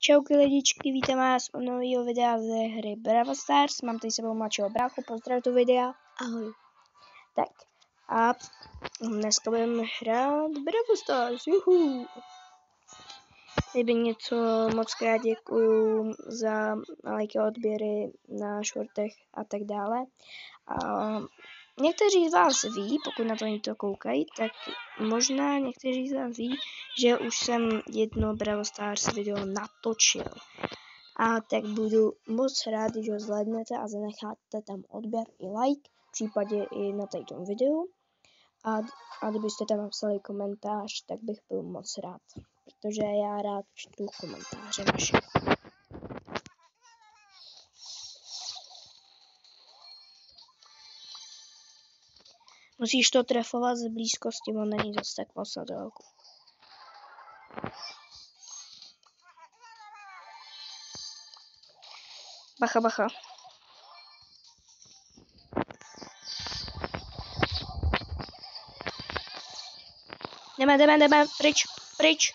Čauky lidičky, vítám vás u nového videa ze hry Brawl Stars. Mám tady sebou mladšího bráchu, pozdrav do videa. Ahoj. Tak a dneska budeme hrát Brawl Stars, juhu. Kdyby něco, moc krát děkuju za lajky, odběry na shortech a tak dále. A někteří z vás ví, pokud na to někdo koukají, tak možná někteří z vás ví, že už jsem jedno Brawl Stars video natočil. A tak budu moc rád, když ho zhlédnete a zanecháte tam odběr i like, v případě i na tom videu. A kdybyste tam napsali komentář, tak bych byl moc rád, protože já rád čtu komentáře vaše. Musíš to trefovat z blízkosti, on není zase tak moc na dálku. Bacha, bacha. Jdeme, pryč.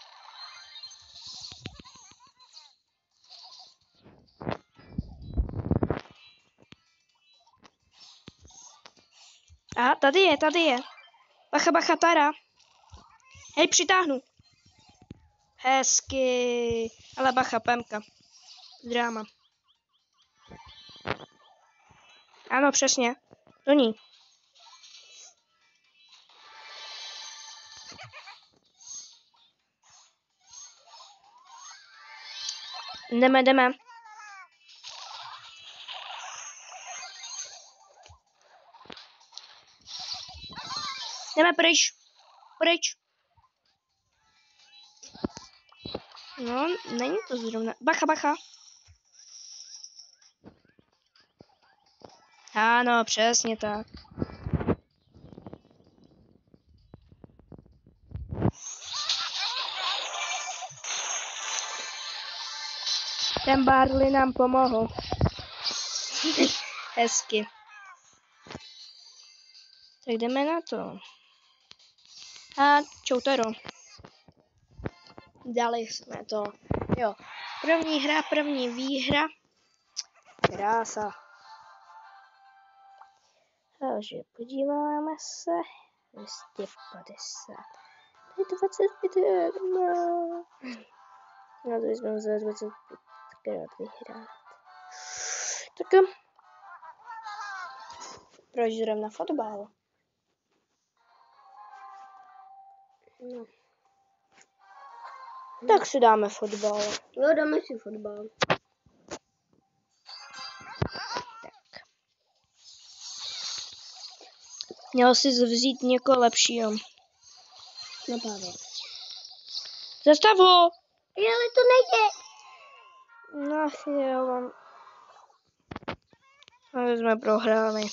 A tady je. Bacha, Tara. Hej, přitáhnu. Hezky. Ale bacha, Pemka. Dráma. Ano, přesně. Do ní. Jdeme. Jdeme pryč. No, není to zrovna. Bacha. Ano, přesně tak. Ten Barley nám pomohl. Hezky. Tak jdeme na to. A čoutaro. Dali jsme to. Jo. První hra, první výhra. Krása. Takže podíváme se. 250. To je 25. No to jsme za 25 krát vyhrát. Tak proč zrovna fotbal? No. Tak si dáme fotbal. Jo, dáme si fotbal. Tak. Měl jsi vzít někoho lepšího. No právě. Zastav ho! Ale to nejde. Ach jo. Ale jsme prohráli.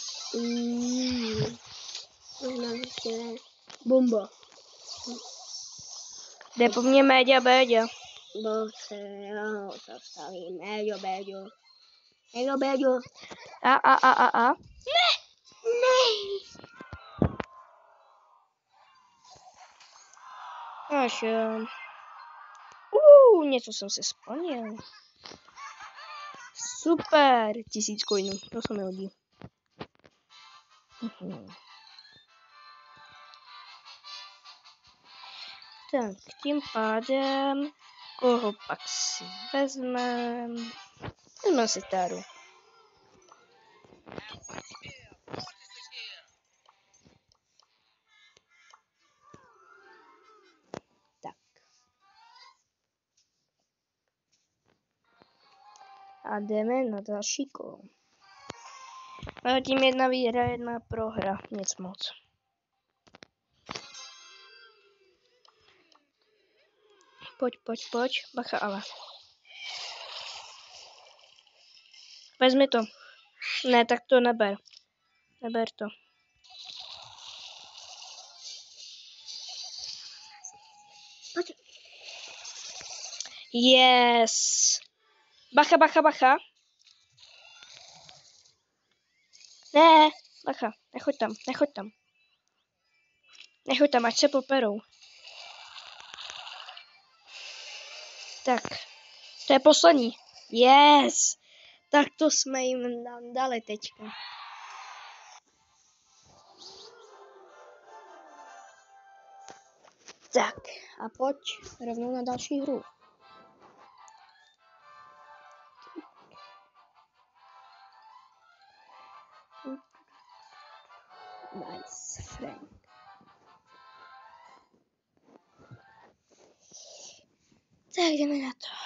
Možná ještě bomba. Jde po mně Méďa Béďa. Bože, jo, zastaví. Méďo. A. Ne. Až jo. Něco jsem si splnil. Super, 1000 coinů, to se mi hodí. Tak, tím pádem, koho pak si vezmeme si Taru. Tak. A jdeme na další kolo. Ale tím jedna výhra, jedna prohra, nic moc. Pojď, bacha ale. Vezmi to. Ne, tak to neber. Neber to. Pojď. Yes. Bacha. Ne, bacha, nechoď tam. Nechoď tam, ať se poperou. Tak, To je poslední. Yes! Tak to jsme jim dali teďka. Tak a pojď rovnou na další hru. Nice, Frank. Tak jdeme na to.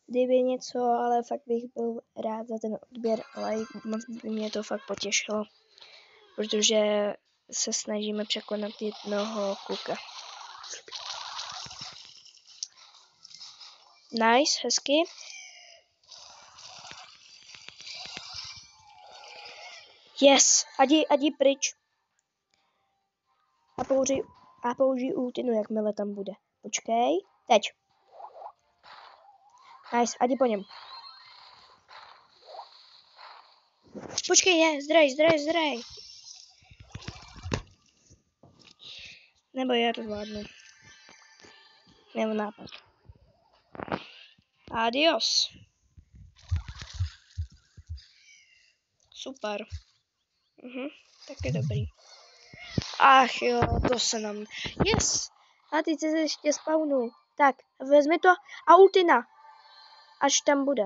Kdyby něco, ale fakt bych byl rád za ten odběr, ale moc by mě to fakt potěšilo, protože se snažíme překonat jednoho kluka. Nice, hezky. Yes, adi pryč. A použij ultinu, jakmile tam bude. Počkej, teď. Nice, adi po něm. Počkej, ne, zdrej. Nebo já to zvládnu. Nebo nápad. Adios. Super. Tak je dobrý. Ach jo, to se nám... Yes! A teď se ještě spawnu. Tak, vezmi to a ultina. Až tam bude.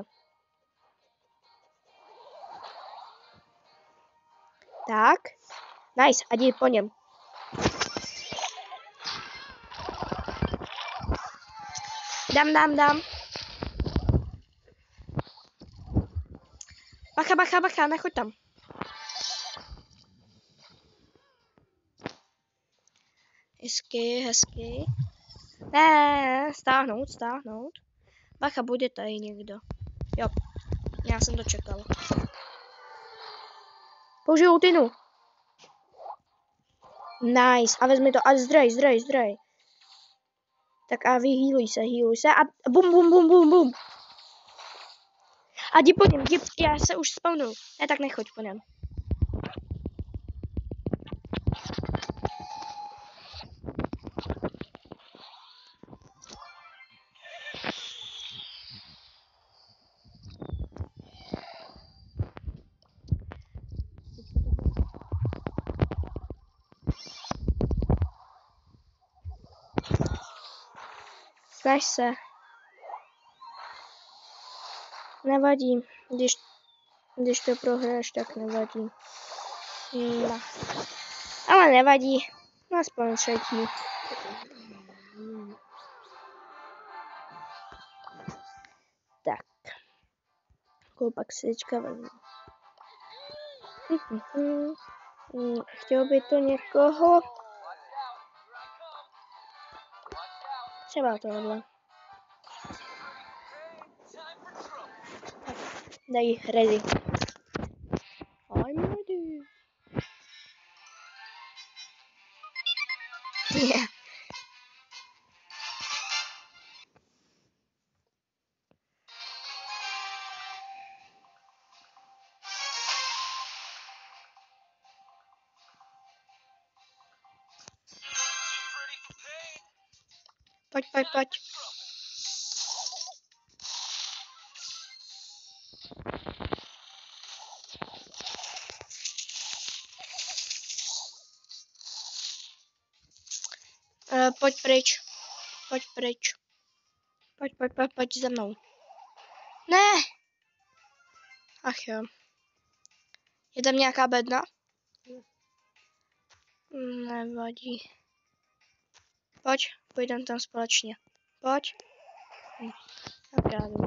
Tak. Nice, a jdi po něm. Dám. Bacha, nechoď tam. Hezky. Ne, stáhnout. Bacha, bude tady někdo. Jo, já jsem to čekal. Použij ultinu. Nice, a vezmi to, a zdrej. Tak a vyhýluj se a bum. A jdi po něm, já se už spawnu. Ne, tak nechoď po něm. Snaž se. Nevadí, když to prohráš, tak nevadí. No. Ale nevadí, aspoň třetí. Tak. Koupak si teďka vezmu. Chtěl by to někoho? Třeba tohle. Daj ready. I'm ready. Yeah. Pojď. Pojď pryč. Pojď za mnou. Ne! Ach jo. Je tam nějaká bedna? Nevadí. Pojďme tam společně. Pojď. Tak já jdu.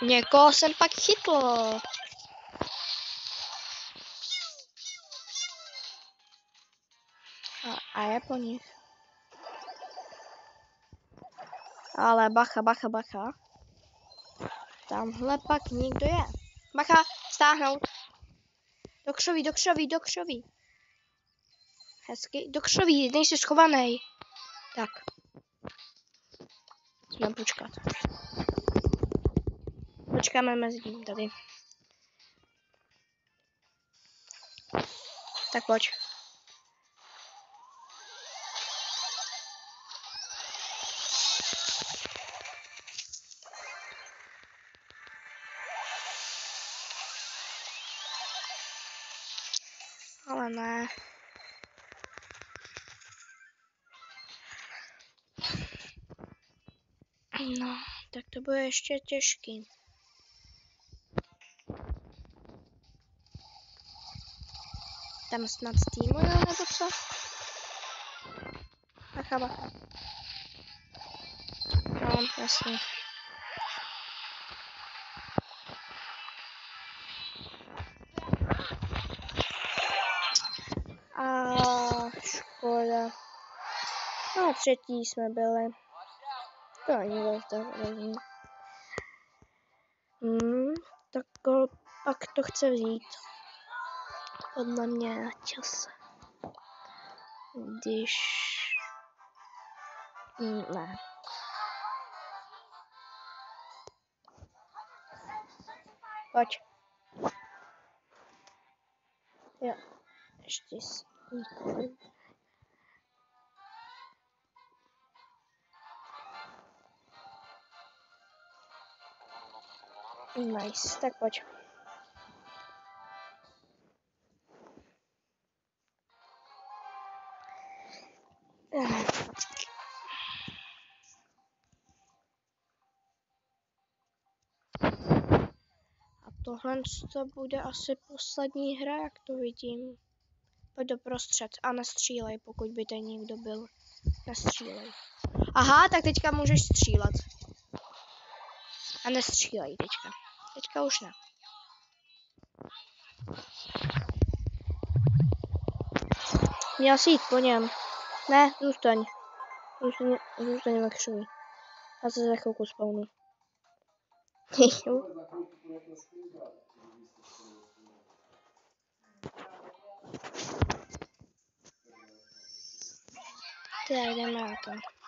Někoho jsem pak chytl. A je po nich. Ale bacha. Tamhle pak někdo je. Bacha, stáhnout. Do křoví. Hezky, do křoví, nejsi schovaný. Tak. Musíme počkat. Počkáme mezi tím tady. Tak pojď. Ale ne. No, tak to bude ještě těžký. Tam snad týmu, jo, nebo co? Bacha, bacha. No, jasně. A škoda. No, třetí jsme byli. To ani bylo tak rovný. Tak pak to chce vzít. Podle mě čas. Když... ne. Pojď. Jo. Ještě nikoli. Nice, tak pojď. A tohle to bude asi poslední hra, jak to vidím. Pojď doprostřed a nestřílej, pokud by tady někdo byl. Nestřílej. Aha, tak teďka můžeš střílet. A nestřílej teďka. Teďka už ne. Měl jsi jít po něm. Ne, zůstaň. Zůstaň ve křoví. Já se za chvilku spawnu. Tak jdeme na to.